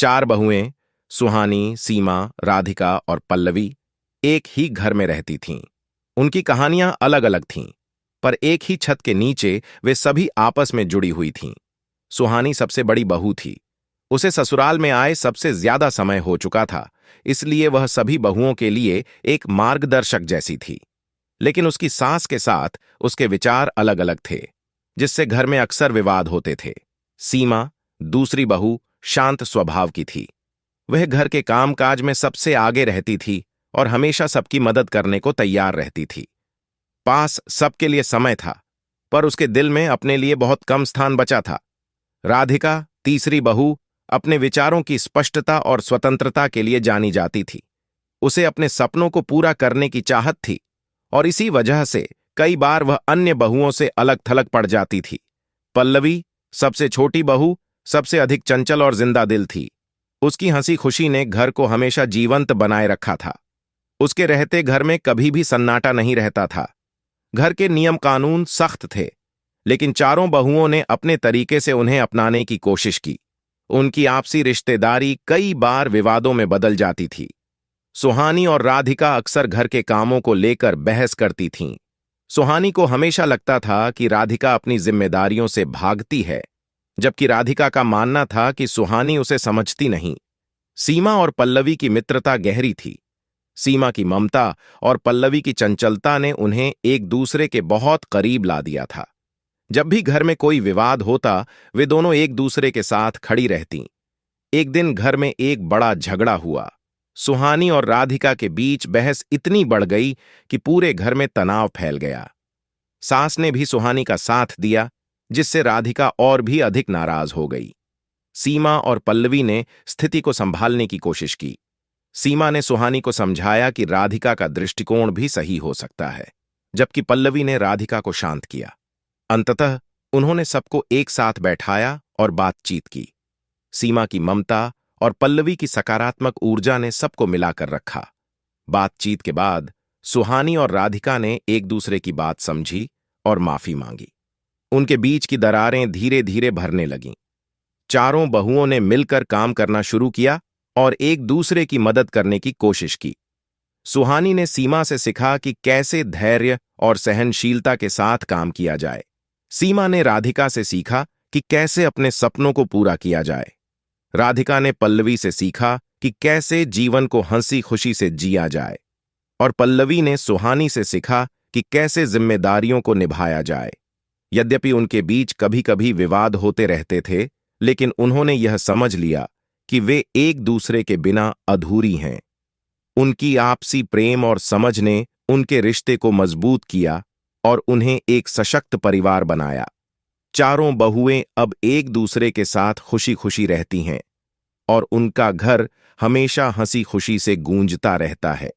चार बहुएं सुहानी, सीमा, राधिका और पल्लवी एक ही घर में रहती थीं। उनकी कहानियां अलग अलग थीं, पर एक ही छत के नीचे वे सभी आपस में जुड़ी हुई थीं। सुहानी सबसे बड़ी बहू थी। उसे ससुराल में आए सबसे ज्यादा समय हो चुका था, इसलिए वह सभी बहुओं के लिए एक मार्गदर्शक जैसी थी। लेकिन उसकी सास के साथ उसके विचार अलग अलग थे, जिससे घर में अक्सर विवाद होते थे। सीमा, दूसरी बहू, शांत स्वभाव की थी। वह घर के कामकाज में सबसे आगे रहती थी और हमेशा सबकी मदद करने को तैयार रहती थी। पास सबके लिए समय था, पर उसके दिल में अपने लिए बहुत कम स्थान बचा था। राधिका, तीसरी बहू, अपने विचारों की स्पष्टता और स्वतंत्रता के लिए जानी जाती थी। उसे अपने सपनों को पूरा करने की चाहत थी और इसी वजह से कई बार वह अन्य बहुओं से अलग थलग पड़ जाती थी। पल्लवी, सबसे छोटी बहू, सबसे अधिक चंचल और जिंदा दिल थी। उसकी हंसी खुशी ने घर को हमेशा जीवंत बनाए रखा था। उसके रहते घर में कभी भी सन्नाटा नहीं रहता था। घर के नियम कानून सख्त थे, लेकिन चारों बहुओं ने अपने तरीके से उन्हें अपनाने की कोशिश की। उनकी आपसी रिश्तेदारी कई बार विवादों में बदल जाती थी। सुहानी और राधिका अक्सर घर के कामों को लेकर बहस करती थीं। सुहानी को हमेशा लगता था कि राधिका अपनी जिम्मेदारियों से भागती है, जबकि राधिका का मानना था कि सुहानी उसे समझती नहीं। सीमा और पल्लवी की मित्रता गहरी थी। सीमा की ममता और पल्लवी की चंचलता ने उन्हें एक दूसरे के बहुत करीब ला दिया था। जब भी घर में कोई विवाद होता, वे दोनों एक दूसरे के साथ खड़ी रहतीं। एक दिन घर में एक बड़ा झगड़ा हुआ। सुहानी और राधिका के बीच बहस इतनी बढ़ गई कि पूरे घर में तनाव फैल गया। सास ने भी सुहानी का साथ दिया, जिससे राधिका और भी अधिक नाराज हो गई। सीमा और पल्लवी ने स्थिति को संभालने की कोशिश की। सीमा ने सुहानी को समझाया कि राधिका का दृष्टिकोण भी सही हो सकता है, जबकि पल्लवी ने राधिका को शांत किया। अंततः उन्होंने सबको एक साथ बैठाया और बातचीत की। सीमा की ममता और पल्लवी की सकारात्मक ऊर्जा ने सबको मिलाकर रखा। बातचीत के बाद सुहानी और राधिका ने एक दूसरे की बात समझी और माफी मांगी। उनके बीच की दरारें धीरे धीरे भरने लगीं। चारों बहुओं ने मिलकर काम करना शुरू किया और एक दूसरे की मदद करने की कोशिश की। सुहानी ने सीमा से सीखा कि कैसे धैर्य और सहनशीलता के साथ काम किया जाए। सीमा ने राधिका से सीखा कि कैसे अपने सपनों को पूरा किया जाए। राधिका ने पल्लवी से सीखा कि कैसे जीवन को हंसी खुशी से जिया जाए, और पल्लवी ने सुहानी से सीखा कि कैसे जिम्मेदारियों को निभाया जाए। यद्यपि उनके बीच कभी कभी विवाद होते रहते थे, लेकिन उन्होंने यह समझ लिया कि वे एक दूसरे के बिना अधूरी हैं। उनकी आपसी प्रेम और समझ ने उनके रिश्ते को मजबूत किया और उन्हें एक सशक्त परिवार बनाया। चारों बहुएं अब एक दूसरे के साथ खुशी खुशी रहती हैं और उनका घर हमेशा हंसी खुशी से गूंजता रहता है।